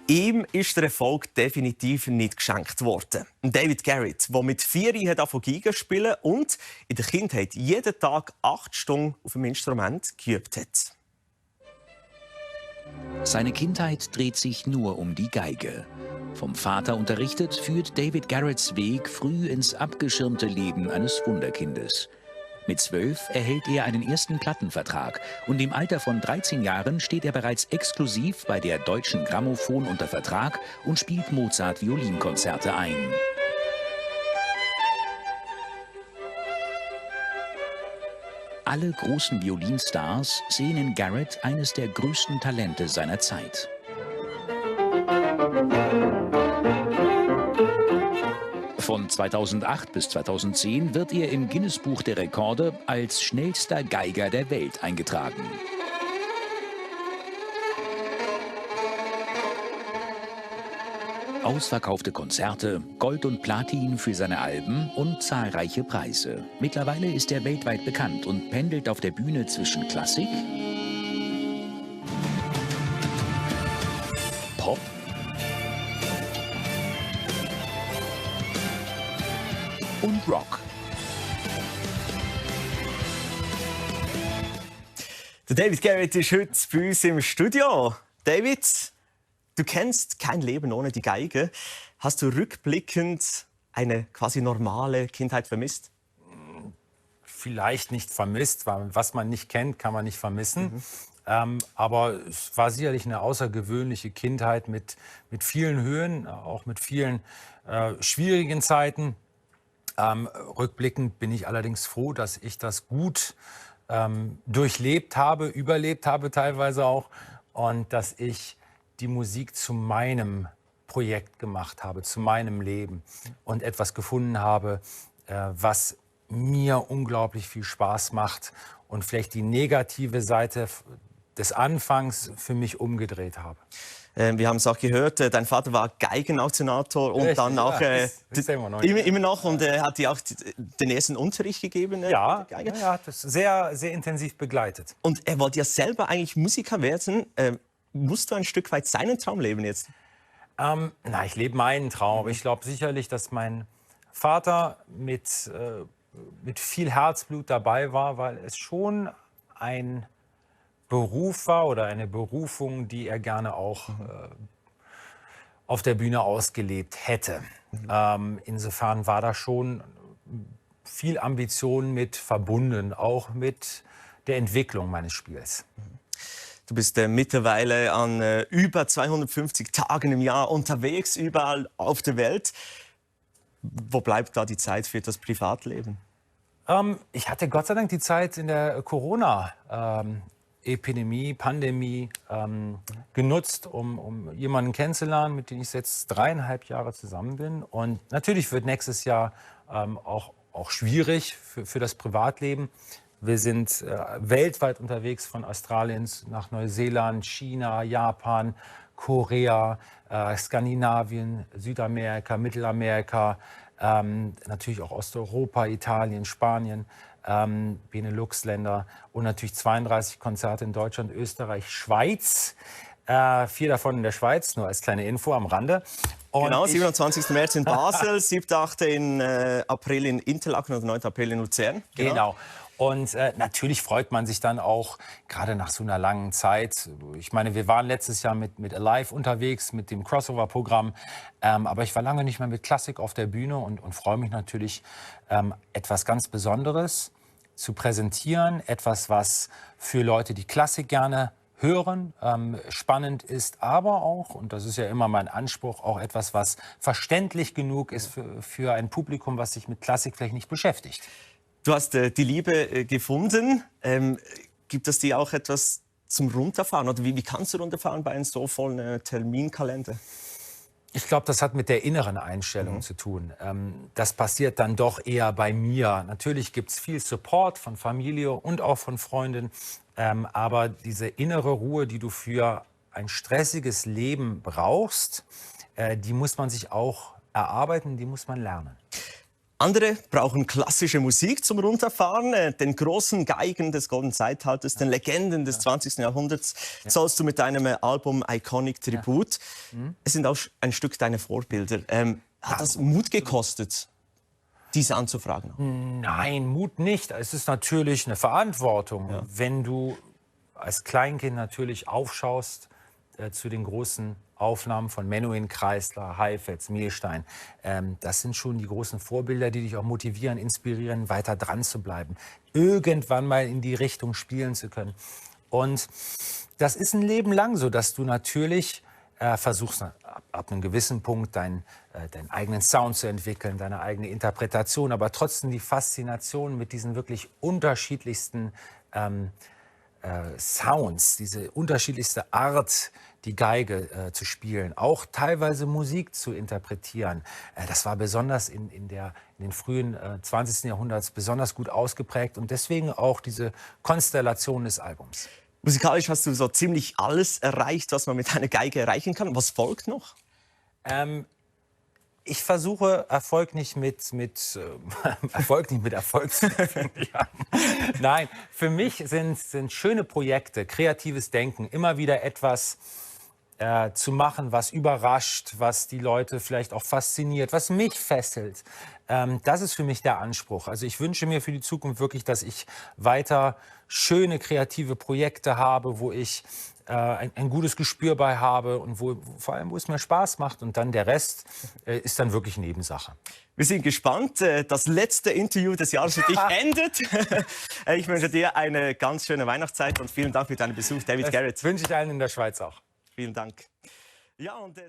Ihm ist der Erfolg definitiv nicht geschenkt worden. David Garrett, der mit 4 Jahren angefangen Geige spielen und in der Kindheit jeden Tag 8 Stunden auf dem Instrument geübt hat. Seine Kindheit dreht sich nur um die Geige. Vom Vater unterrichtet, führt David Garretts Weg früh ins abgeschirmte Leben eines Wunderkindes. Mit 12 erhält er einen ersten Plattenvertrag und im Alter von 13 Jahren steht er bereits exklusiv bei der Deutschen Grammophon unter Vertrag und spielt Mozart-Violinkonzerte ein. Alle großen Violinstars sehen in Garrett eines der größten Talente seiner Zeit. Von 2008 bis 2010 wird er im Guinness-Buch der Rekorde als schnellster Geiger der Welt eingetragen. Ausverkaufte Konzerte, Gold und Platin für seine Alben und zahlreiche Preise. Mittlerweile ist er weltweit bekannt und pendelt auf der Bühne zwischen Klassik, Pop und Rock. Der David Garrett ist heute bei uns im Studio. David, du kennst kein Leben ohne die Geige. Hast du rückblickend eine quasi normale Kindheit vermisst? Vielleicht nicht vermisst, weil was man nicht kennt, kann man nicht vermissen. Aber es war sicherlich eine außergewöhnliche Kindheit mit vielen Höhen, auch mit vielen schwierigen Zeiten. Rückblickend bin ich allerdings froh, dass ich das gut durchlebt habe, überlebt habe teilweise auch und dass ich die Musik zu meinem Projekt gemacht habe, zu meinem Leben und etwas gefunden habe, was mir unglaublich viel Spaß macht und vielleicht die negative Seite des Anfangs für mich umgedreht habe. Wir haben es auch gehört, dein Vater war Geigenauktionator und Richtig, dann auch ist immer noch. immer noch und hat dir auch den ersten Unterricht gegeben. Ja, der Geige. er hat das sehr, sehr intensiv begleitet. Und er wollte ja selber eigentlich Musiker werden. Musst du ein Stück weit seinen Traum leben jetzt? Ich lebe meinen Traum. Aber ich glaube sicherlich, dass mein Vater mit viel Herzblut dabei war, weil es schon ein Beruf war oder eine Berufung, die er gerne auch auf der Bühne ausgelebt hätte. Insofern war da schon viel Ambition mit verbunden, auch mit der Entwicklung meines Spiels. Du bist mittlerweile an über 250 Tagen im Jahr unterwegs, überall auf der Welt. Wo bleibt da die Zeit für das Privatleben? Ich hatte Gott sei Dank die Zeit in der Epidemie, Pandemie genutzt, um jemanden kennenzulernen, mit dem ich jetzt 3,5 Jahre zusammen bin. Und natürlich wird nächstes Jahr auch schwierig für das Privatleben. Wir sind weltweit unterwegs, von Australien nach Neuseeland, China, Japan, Korea, Skandinavien, Südamerika, Mittelamerika, natürlich auch Osteuropa, Italien, Spanien. Benelux-Länder und natürlich 32 Konzerte in Deutschland, Österreich, Schweiz. 4 davon in der Schweiz, nur als kleine Info am Rande. Und genau, 27. März in Basel, 7. 8. April in Interlaken und 9. April in Luzern. Genau. Und natürlich freut man sich dann auch, gerade nach so einer langen Zeit. Ich meine, wir waren letztes Jahr mit Alive unterwegs, mit dem Crossover-Programm. Aber ich war lange nicht mehr mit Klassik auf der Bühne und freue mich natürlich, etwas ganz Besonderes zu präsentieren. Etwas, was für Leute, die Klassik gerne hören, spannend ist, aber auch, und das ist ja immer mein Anspruch, auch etwas, was verständlich genug ist für ein Publikum, was sich mit Klassik vielleicht nicht beschäftigt. Du hast die Liebe gefunden. Gibt es dir auch etwas zum Runterfahren? Oder wie kannst du runterfahren bei einem so vollen Terminkalender? Ich glaube, das hat mit der inneren Einstellung zu tun. Das passiert dann doch eher bei mir. Natürlich gibt es viel Support von Familie und auch von Freunden. Aber diese innere Ruhe, die du für ein stressiges Leben brauchst, die muss man sich auch erarbeiten, die muss man lernen. Andere brauchen klassische Musik zum Runterfahren. Den großen Geigen des Goldenen Zeitalters, den Legenden des 20. Jahrhunderts, sollst du mit deinem Album Iconic Tribute. Es sind auch ein Stück deiner Vorbilder. Hat das Mut gekostet, diese anzufragen? Nein, Mut nicht. Es ist natürlich eine Verantwortung, wenn du als Kleinkind natürlich aufschaust zu den großen Aufnahmen von Menuhin, Kreisler, Heifetz, Mehlstein. Das sind schon die großen Vorbilder, die dich auch motivieren, inspirieren, weiter dran zu bleiben. Irgendwann mal in die Richtung spielen zu können. Und das ist ein Leben lang so, dass du natürlich versuchst, ab einem gewissen Punkt deinen eigenen Sound zu entwickeln, deine eigene Interpretation, aber trotzdem die Faszination mit diesen wirklich unterschiedlichsten Sounds, diese unterschiedlichste Art, die Geige zu spielen, auch teilweise Musik zu interpretieren. Das war besonders in den frühen 20. Jahrhunderts besonders gut ausgeprägt und deswegen auch diese Konstellation des Albums. Musikalisch hast du so ziemlich alles erreicht, was man mit einer Geige erreichen kann. Was folgt noch? Ich versuche Erfolg nicht mit Erfolg zu definieren. Nein, für mich sind schöne Projekte, kreatives Denken, immer wieder etwas zu machen, was überrascht, was die Leute vielleicht auch fasziniert, was mich fesselt. Das ist für mich der Anspruch. Also ich wünsche mir für die Zukunft wirklich, dass ich weiter schöne kreative Projekte habe, wo ich ein gutes Gespür bei habe und vor allem, wo es mir Spaß macht. Und dann der Rest ist dann wirklich Nebensache. Wir sind gespannt. Das letzte Interview des Jahres für dich endet. Ich wünsche dir eine ganz schöne Weihnachtszeit und vielen Dank für deinen Besuch, David Garrett. Das wünsche ich allen in der Schweiz auch. Vielen Dank. Ja, und